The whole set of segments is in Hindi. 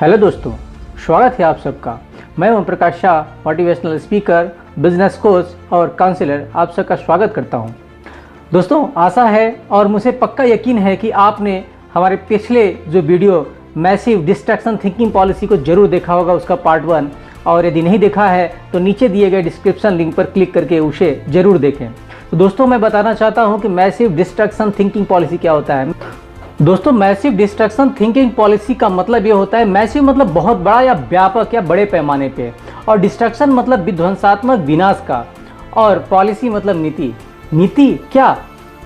हेलो दोस्तों, स्वागत है आप सबका। मैं Om Prakash Shah, motivational speaker, business coach और काउंसलर, आप सबका स्वागत करता हूं। दोस्तों, आशा है और मुझे पक्का यकीन है कि आपने हमारे पिछले जो video massive distraction thinking policy को जरूर देखा होगा, उसका पार्ट 1, और यदि नहीं देखा है तो नीचे दिए गए डिस्क्रिप्शन लिंक पर क्लिक करके उसे जरूर देखें। तो दोस्तों, मैं बताना चाहता हूँ कि मैसिव डिस्ट्रैक्शन थिंकिंग पॉलिसी क्या होता है। दोस्तों, मैसिव डिस्ट्रैक्शन थिंकिंग पॉलिसी का मतलब ये होता है, मैसिव मतलब बहुत बड़ा या व्यापक या बड़े पैमाने पे, और डिस्ट्रैक्शन मतलब विध्वंसात्मक विनाश का, और पॉलिसी मतलब नीति। नीति क्या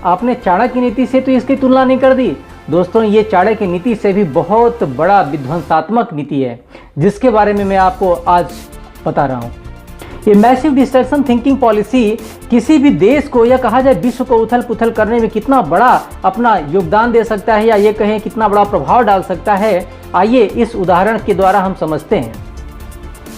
आपने चाणक्य नीति से तो इसकी तुलना नहीं कर दी दोस्तों, ये चाणक्य नीति से भी बहुत बड़ा विध्वंसात्मक नीति है, जिसके बारे में मैं आपको आज बता रहा हूँ। ये मैसिव डिस्ट्रैक्शन थिंकिंग पॉलिसी किसी भी देश को या कहा जाए विश्व को उथल पुथल करने में कितना बड़ा अपना योगदान दे सकता है, या ये कहें कितना बड़ा प्रभाव डाल सकता है, आइए इस उदाहरण के द्वारा हम समझते हैं।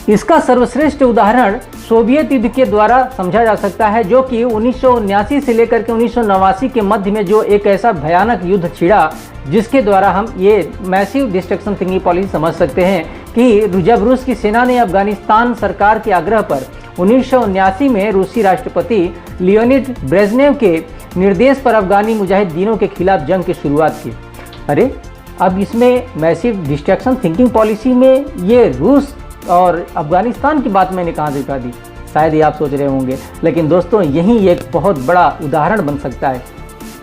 इसका सर्वश्रेष्ठ उदाहरण सोवियत युद्ध के द्वारा समझा जा सकता है, जो कि 1979 से लेकर के 1989 के मध्य में जो एक ऐसा भयानक युद्ध छिड़ा, जिसके द्वारा हम ये मैसिव डिस्ट्रैक्शन थिंकिंग पॉलिसी समझ सकते हैं कि जब रूस की सेना ने अफगानिस्तान सरकार के आग्रह पर 1979 में रूसी राष्ट्रपति लियोनिड ब्रेजनेव के निर्देश पर अफगानी मुजाहिदीनों के खिलाफ जंग की शुरुआत की। अरे, अब इसमें मैसिव डिस्ट्रैक्शन थिंकिंग पॉलिसी में ये रूस और अफगानिस्तान की बात मैंने कहाँ से उठा दी, शायद ये आप सोच रहे होंगे। लेकिन दोस्तों, यही एक बहुत बड़ा उदाहरण बन सकता है।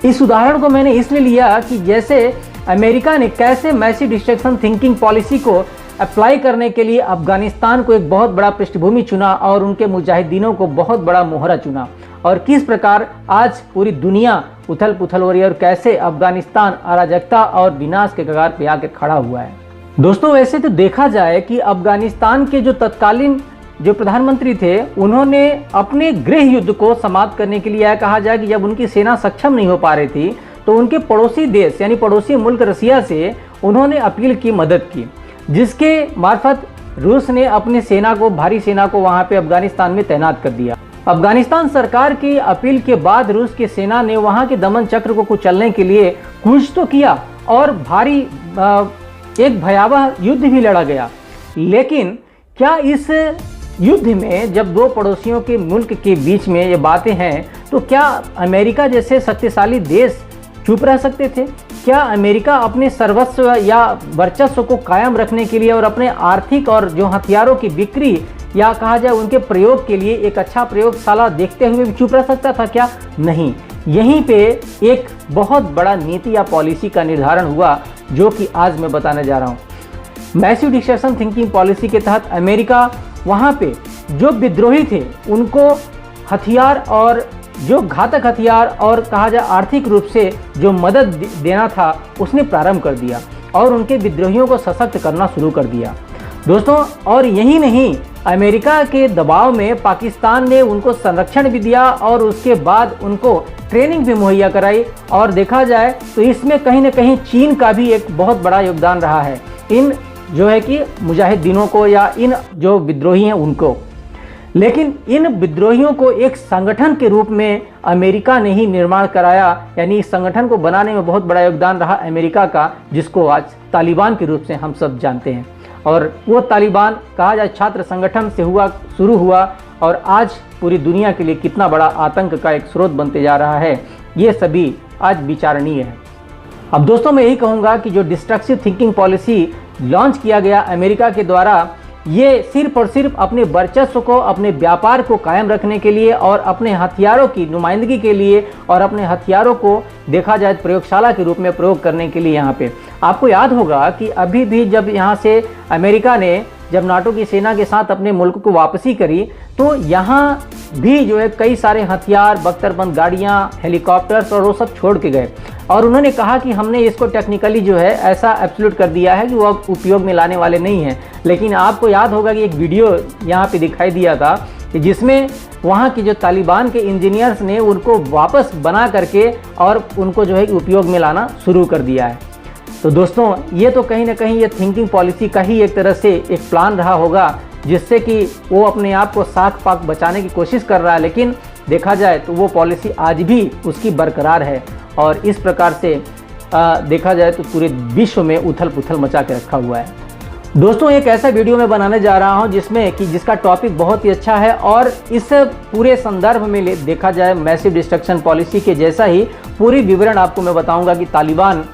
इस उदाहरण को मैंने इसलिए लिया कि जैसे अमेरिका ने कैसे मैसिव डिस्ट्रैक्शन थिंकिंग पॉलिसी को अप्लाई करने के लिए अफगानिस्तान को एक बहुत बड़ा पृष्ठभूमि चुना और उनके मुजाहिदीनों को बहुत बड़ा मोहरा चुना, और किस प्रकार आज पूरी दुनिया उथल पुथल हो रही है और कैसे अफगानिस्तान अराजकता और विनाश के कगार पे आकर खड़ा हुआ है। दोस्तों, वैसे तो देखा जाए कि अफगानिस्तान के जो तत्कालीन जो प्रधानमंत्री थे, उन्होंने अपने गृह युद्ध को समाप्त करने के लिए, कहा जाए कि जब उनकी सेना सक्षम नहीं हो पा रही थी, तो उनके पड़ोसी देश यानी पड़ोसी मुल्क रसिया से उन्होंने अपील की, मदद की, जिसके मार्फत रूस ने अपनी सेना को, भारी सेना को वहां पे अफगानिस्तान में तैनात कर दिया। अफगानिस्तान सरकार की अपील के बाद रूस की सेना ने वहां के दमन चक्र को कुचलने के लिए कूच तो किया और भारी एक भयावह युद्ध भी लड़ा गया। लेकिन क्या इस युद्ध में जब दो पड़ोसियों के मुल्क के बीच में ये बातें हैं, तो क्या अमेरिका जैसे शक्तिशाली देश चुप रह सकते थे? क्या अमेरिका अपने सर्वस्व या वर्चस्व को कायम रखने के लिए और अपने आर्थिक और जो हथियारों की बिक्री या कहा जाए उनके प्रयोग के लिए एक अच्छा प्रयोगशाला देखते हुए भी चुप रह सकता था क्या? नहीं। यहीं पे एक बहुत बड़ा नीति या पॉलिसी का निर्धारण हुआ, जो कि आज मैं बताने जा रहा हूँ। मैसिव डिस्ट्रैक्शन थिंकिंग पॉलिसी के तहत अमेरिका वहाँ पे जो विद्रोही थे उनको हथियार और जो घातक हथियार और कहा जाए आर्थिक रूप से जो मदद देना था, उसने प्रारंभ कर दिया और उनके विद्रोहियों को सशक्त करना शुरू कर दिया दोस्तों। और यही नहीं, अमेरिका के दबाव में पाकिस्तान ने उनको संरक्षण भी दिया और उसके बाद उनको ट्रेनिंग भी मुहैया कराई। और देखा जाए तो इसमें कहीं ना कहीं चीन का भी एक बहुत बड़ा योगदान रहा है, इन जो है कि मुजाहिदीनों को या इन जो विद्रोही हैं उनको। लेकिन इन विद्रोहियों को एक संगठन के रूप में अमेरिका ने ही निर्माण कराया, यानी इस संगठन को बनाने में बहुत बड़ा योगदान रहा अमेरिका का, जिसको आज तालिबान के रूप से हम सब जानते हैं। और वो तालिबान कहा जाए छात्र संगठन से शुरू हुआ और आज पूरी दुनिया के लिए कितना बड़ा आतंक का एक स्रोत बनते जा रहा है, ये सभी आज विचारणीय है। अब दोस्तों, मैं यही कहूँगा कि जो डिस्ट्रक्टिव थिंकिंग पॉलिसी लॉन्च किया गया अमेरिका के द्वारा, ये सिर्फ और सिर्फ अपने वर्चस्व को, अपने व्यापार को कायम रखने के लिए और अपने हथियारों की नुमाइंदगी के लिए और अपने हथियारों को देखा जाए प्रयोगशाला के रूप में प्रयोग करने के लिए। यहाँ पे आपको याद होगा कि अभी भी जब यहाँ से अमेरिका ने जब नाटो की सेना के साथ अपने मुल्क को वापसी करी, तो यहाँ भी जो है कई सारे हथियार, बख्तरबंद गाड़ियाँ, हेलीकॉप्टर्स और वो सब छोड़ के गए। और उन्होंने कहा कि हमने इसको टेक्निकली जो है ऐसा एब्सोल्यूट कर दिया है कि वो अब उपयोग में लाने वाले नहीं हैं। लेकिन आपको याद होगा कि एक वीडियो यहाँ पे दिखाई दिया था कि जिसमें वहाँ के जो तालिबान के इंजीनियर्स ने उनको वापस बना करके और उनको जो है उपयोग में लाना शुरू कर दिया है। तो दोस्तों, ये तो कहीं ना कहीं ये थिंकिंग पॉलिसी का ही एक तरह से एक प्लान रहा होगा, जिससे कि वो अपने आप को साख पाक बचाने की कोशिश कर रहा है। लेकिन देखा जाए तो वो पॉलिसी आज भी उसकी बरकरार है और इस प्रकार से देखा जाए तो पूरे विश्व में उथल पुथल मचा के रखा हुआ है। दोस्तों एक ऐसा वीडियो मैं बनाने जा रहा हूं जिसका टॉपिक बहुत ही अच्छा है और इस पूरे संदर्भ में देखा जाए मैसिव डिस्ट्रक्शन पॉलिसी के जैसा ही पूरी विवरण आपको मैं बताऊंगा कि तालिबान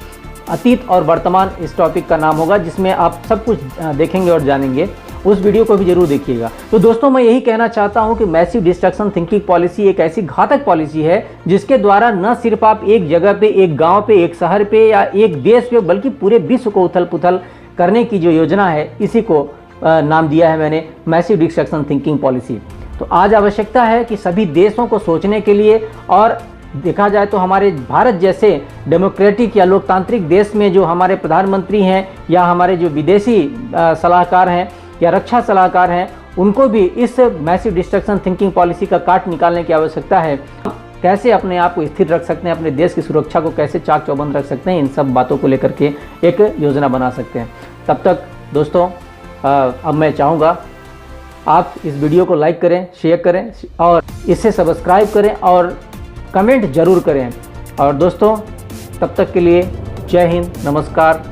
अतीत और वर्तमान इस टॉपिक का नाम होगा, जिसमें आप सब कुछ देखेंगे और जानेंगे। उस वीडियो को भी जरूर देखिएगा। तो दोस्तों मैं यही कहना चाहता हूं कि मैसिव डिस्ट्रक्शन थिंकिंग पॉलिसी एक ऐसी घातक पॉलिसी है जिसके द्वारा न सिर्फ आप एक जगह पे, एक गांव पे, एक शहर पे या एक देश पे, बल्कि पूरे विश्व को उथल पुथल करने की जो योजना है, इसी को नाम दिया है मैंने मैसिव डिस्ट्रक्शन थिंकिंग पॉलिसी। तो आज आवश्यकता है कि सभी देशों को सोचने के लिए, और देखा जाए तो हमारे भारत जैसे डेमोक्रेटिक या लोकतांत्रिक देश में जो हमारे प्रधानमंत्री हैं या हमारे जो विदेशी सलाहकार हैं या रक्षा सलाहकार हैं, उनको भी इस मैसिव डिस्ट्रक्शन थिंकिंग पॉलिसी का काट निकालने की आवश्यकता है। कैसे अपने आप को स्थिर रख सकते हैं, अपने देश की सुरक्षा को कैसे चाक चौबंद रख सकते हैं, इन सब बातों को लेकर के एक योजना बना सकते हैं। तब तक दोस्तों अब मैं चाहूँगा आप इस वीडियो को लाइक करें, शेयर करें और इसे सब्सक्राइब करें और कमेंट जरूर करें। और दोस्तों तब तक के लिए जय हिंद, नमस्कार।